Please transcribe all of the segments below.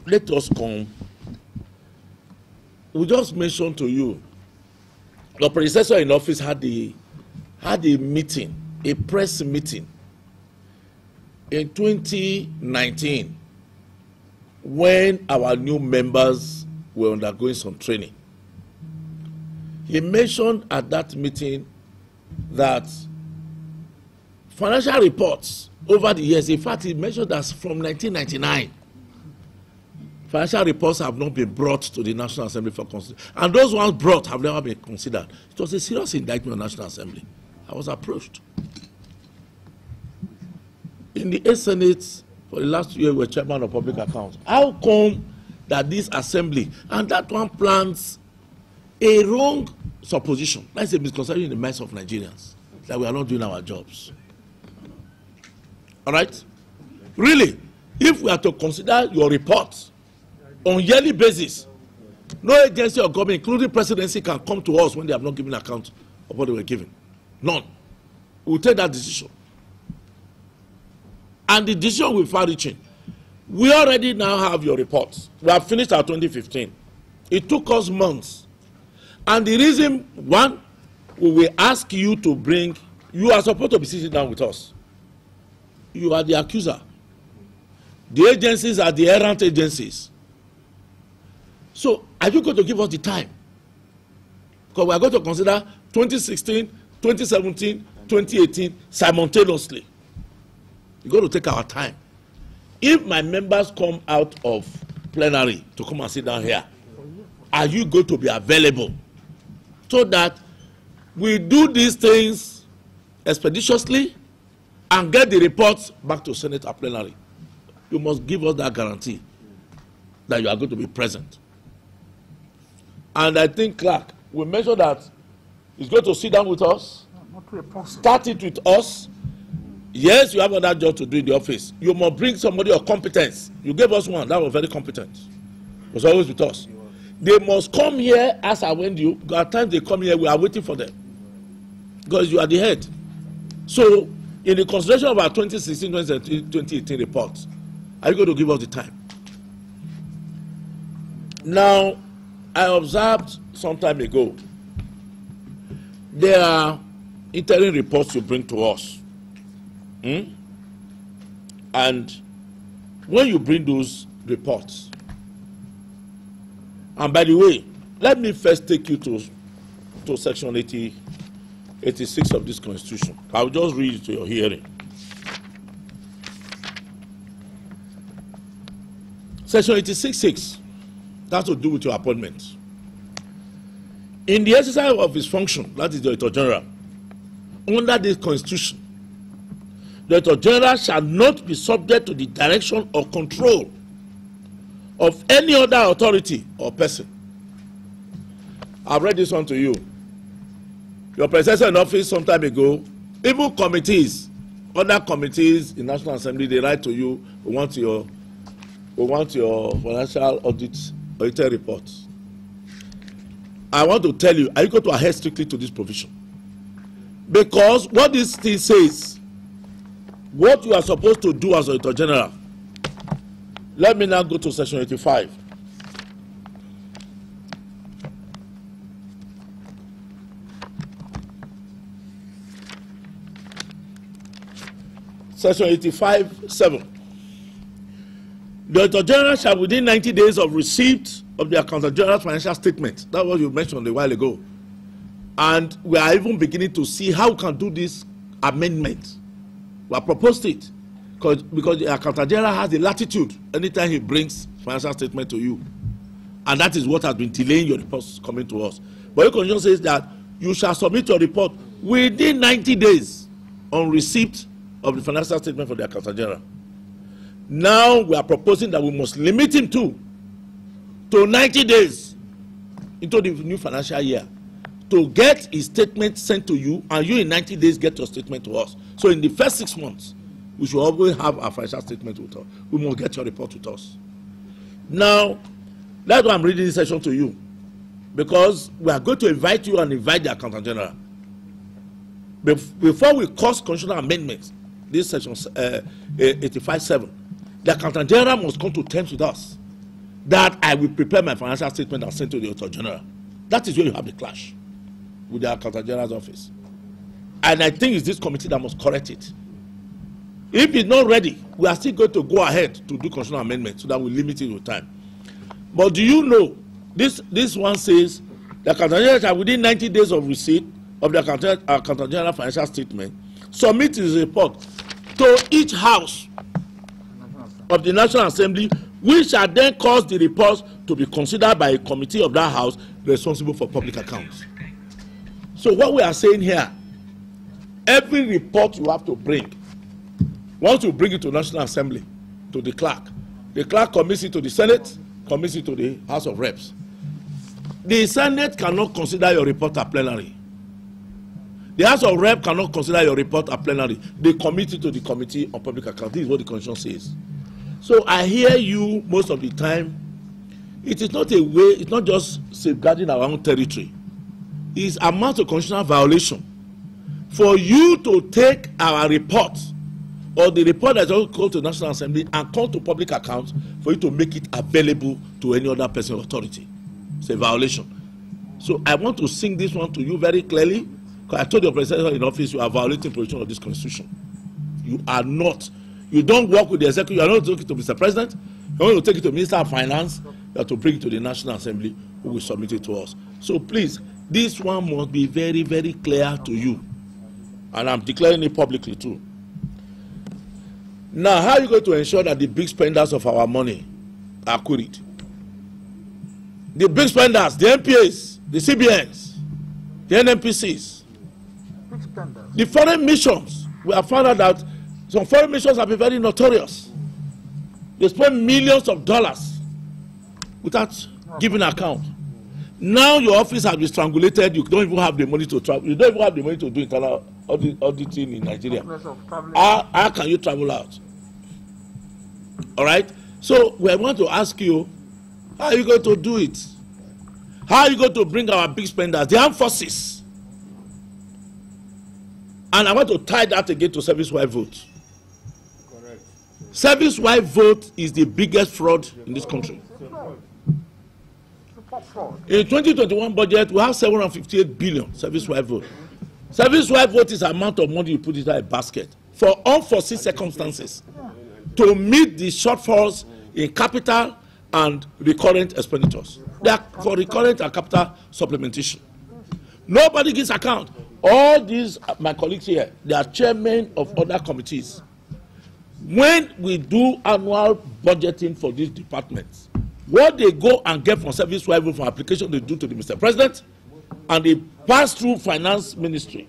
let us come. We just mentioned to you, your predecessor in office had a meeting, a press meeting in 2019 when our new members were undergoing some training. He mentioned at that meeting that financial reports over the years, in fact, he mentioned that from 1999, financial reports have not been brought to the National Assembly for consideration. And those ones brought have never been considered. It was a serious indictment on the National Assembly. I was approached. In the 8th Senate, for the last year, we were chairman of public accounts. How come that this assembly, and that one plants a wrong supposition, that's a misconception in the minds of Nigerians, that we are not doing our jobs. All right? Really, if we are to consider your report on yearly basis, no agency or government, including presidency, can come to us when they have not given account of what they were given. None. We will take that decision. And the decision will be far-reaching. We already now have your reports. We have finished our 2015. It took us months. And the reason, one, we will ask you to bring, you are supposed to be sitting down with us. You are the accuser. The agencies are the errant agencies. So, are you going to give us the time? Because we are going to consider 2016, 2017, 2018 simultaneously. You're going to take our time. If my members come out of plenary to come and sit down here, are you going to be available so that we do these things expeditiously and get the reports back to Senate or plenary? You must give us that guarantee that you are going to be present. And I think Clark will mention that he's going to sit down with us, start it with us. Yes, you have another job to do in the office. You must bring somebody of competence. You gave us one that was very competent. It was always with us. They must come here as I went you. At times they come here, we are waiting for them. Because you are the head. So, in the consideration of our 2016, 2018 reports, are you going to give us the time? Now, I observed some time ago, there are interim reports you bring to us. And when you bring those reports, and by the way, let me first take you to section 86 of this constitution. I'll just read it to your hearing. Section 86.6, that's to do with your appointment. In the exercise of his function, that is the auditor-general, under this constitution, the auditor-general shall not be subject to the direction or control of any other authority or person. I've read this one to you. Your predecessor in office some time ago, even committees, other committees in National Assembly, they write to you, we want your financial auditor report. I want to tell you, are you going to adhere strictly to this provision? Because what this thing says, what you are supposed to do as Auditor General. Let me now go to section 85. Section 85(7). The Auditor General shall, within 90 days of receipt of the Accountant General's financial statement, that's what you mentioned a while ago, and we are even beginning to see how we can do this amendment. We have proposed it because the Accountant General has the latitude anytime he brings financial statement to you, and that is what has been delaying your reports coming to us. But your constitution says that you shall submit your report within 90 days on receipt of the financial statement for the Accountant General. Now we are proposing that we must limit him to 90 days into the new financial year to get his statement sent to you, and you in 90 days get your statement to us. So in the first 6 months, we should always have our financial statement with us. We must get your report with us. Now, that's why I'm reading this section to you, because we are going to invite you and invite the Accountant General. Before we cause constitutional amendments, this section 85(7), the Accountant General must come to terms with us that I will prepare my financial statement and send to the auditor-general. That is where you have the clash with the auditor-general's office. And I think it's this committee that must correct it. If it's not ready, we are still going to go ahead to do constitutional amendments so that we limit it with time. But do you know, this one says the auditor-general shall within 90 days of receipt of the auditor-general financial statement submit his report to each house of the National Assembly, which shall then cause the reports to be considered by a committee of that house responsible for public accounts. So what we are saying here, every report you have to bring, once you bring it to National Assembly, to the clerk commits it to the Senate, commits it to the House of Reps. The Senate cannot consider your report at plenary. The House of Reps cannot consider your report at plenary. They commit it to the Committee on Public Accounts. This is what the Constitution says. So I hear you most of the time. It is not a way, it's not just safeguarding our own territory. It's amount of constitutional violation for you to take our report or the report that is called to the National Assembly and come to public accounts for you to make it available to any other person or authority. It's a violation. So I want to sing this one to you very clearly, because I told your president in office you are violating provision of this constitution. You are not. You don't work with the executive. You are not taking it to Mr. President. You want to take it to Minister of Finance. You have to bring it to the National Assembly, who will submit it to us. So please, this one must be very, very clear to you. And I'm declaring it publicly too. Now, how are you going to ensure that the big spenders of our money are queried? The big spenders, the MPAs, the CBNs, the NMPCs, the foreign missions. We have found out that some foreign missions have been very notorious. They spend millions of dollars without giving account. Now your office has been strangulated. You don't even have the money to travel. You don't even have the money to do internal auditing in Nigeria. How can you travel out? All right. So we want to ask you, how are you going to do it? How are you going to bring our big spenders, the armed forces? And I want to tie that again to service-wide vote. Correct. Service-wide vote is the biggest fraud in this country. In 2021 budget, we have 758 billion service-wide vote. Service-wide vote is the amount of money you put inside a basket for unforeseen circumstances to meet the shortfalls in capital and recurrent expenditures. They are for recurrent and capital supplementation. Nobody gives account. All these, my colleagues here, they are chairmen of other committees. When we do annual budgeting for these departments, what they go and get from service-wide vote from application they do to the Mr. President, and they pass through finance ministry,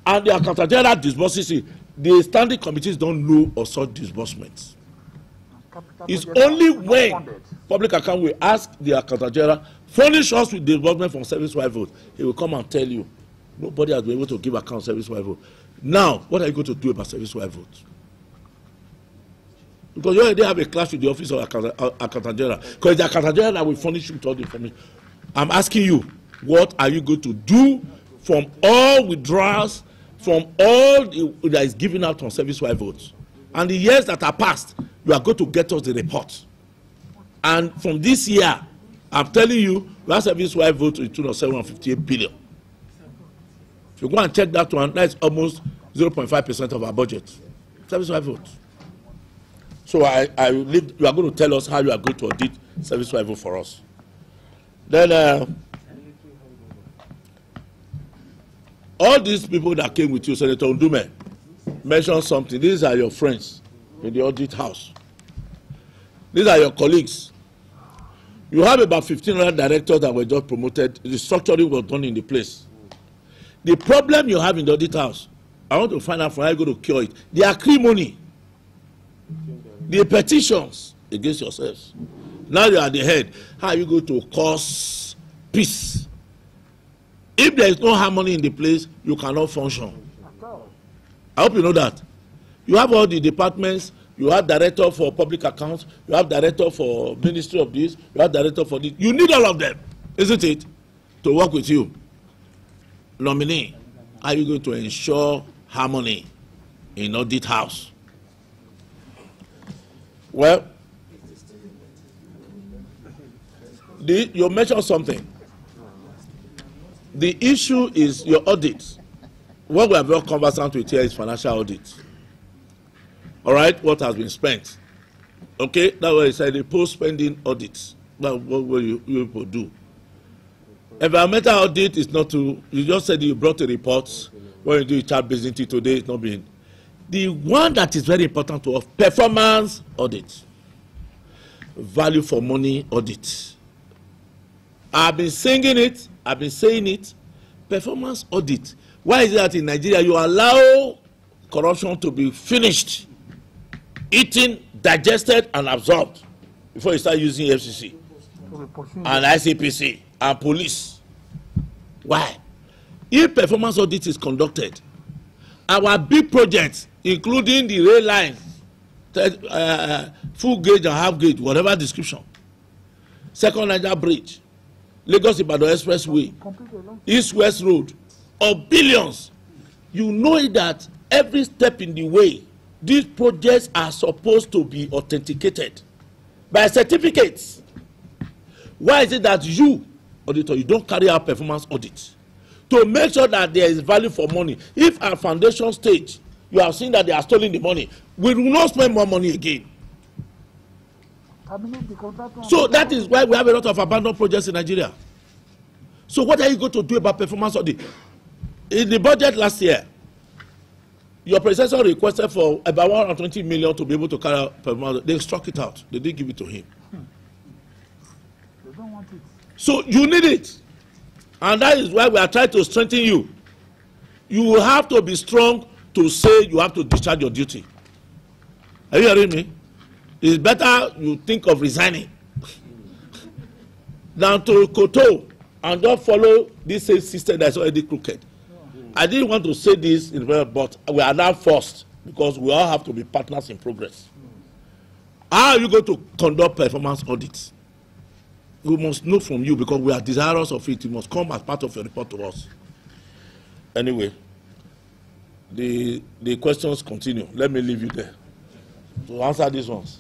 and the auditor-general disburses it, the standing committees don't know of such disbursements. It's only when public account will ask the auditor-general, furnish us with disbursement from service-wide vote. He will come and tell you, nobody has been able to give account service-wide vote. Now, what are you going to do about service-wide vote? Because you already have a clash with the office of auditor-general. Because the auditor-general that will furnish you with all the information. I'm asking you, what are you going to do from all withdrawals, from all that is given out on service-wide votes? And the years that are passed, you are going to get us the report. And from this year, I'm telling you, we have service-wide vote to the tune of 758 billion. If you go and check that one, that's almost 0.5% of our budget. Service-wide vote. So you are going to tell us how you are going to audit service-wide vote for us. Then all these people that came with you, Senator Ndume, mentioned something. These are your friends in the audit house. These are your colleagues. You have about 1,500 directors that were just promoted. The structuring was done in the place. The problem you have in the audit house, I want to find out how you're going to cure it. The acrimony, the petitions against yourselves. Now you are the head. How are you going to cause peace? If there is no harmony in the place, you cannot function. I hope you know that. You have all the departments. You have director for public accounts. You have director for ministry of this. You have director for this. You need all of them, isn't it, to work with you? Nominee, are you going to ensure harmony in audit house? You mentioned something. The issue is your audit. What we are very conversant with here is financial audit. All right, what has been spent. Okay, that's why I said the post-spending audit. That's what you people do. Environmental audit is not to, you just said you brought a report. When you do child-based entity today, it's not being. The one that is very important to us, performance audit. Value for money audit. I've been singing it, I've been saying it. Performance audit. Why is it that in Nigeria you allow corruption to be finished, eaten, digested, and absorbed before you start using FCC and ICPC and police? Why? If performance audit is conducted, our big projects, including the rail line, full gauge and half gauge, whatever description, Second Niger Bridge, Lagos-Ibadan Expressway, East-West Road, of billions, you know that every step in the way, these projects are supposed to be authenticated by certificates. Why is it that you, auditor, you don't carry out performance audits to make sure that there is value for money? If at foundation stage you have seen that they are stealing the money, we will not spend more money again. So that is why we have a lot of abandoned projects in Nigeria. So what are you going to do about performance audit? In the budget last year, your predecessor requested for about 120 million to be able to carry out performance audit. They struck it out. They didn't give it to him. They don't want it. So you need it. And that is why we are trying to strengthen you. You will have to be strong to say you have to discharge your duty. Are you hearing me? It's better you think of resigning than to kowtow and don't follow this same system that's already crooked. I didn't want to say this in the but we are now forced because we all have to be partners in progress. How are you going to conduct performance audits? We must know from you because we are desirous of it. It must come as part of your report to us. Anyway, the questions continue. Let me leave you there to answer these ones.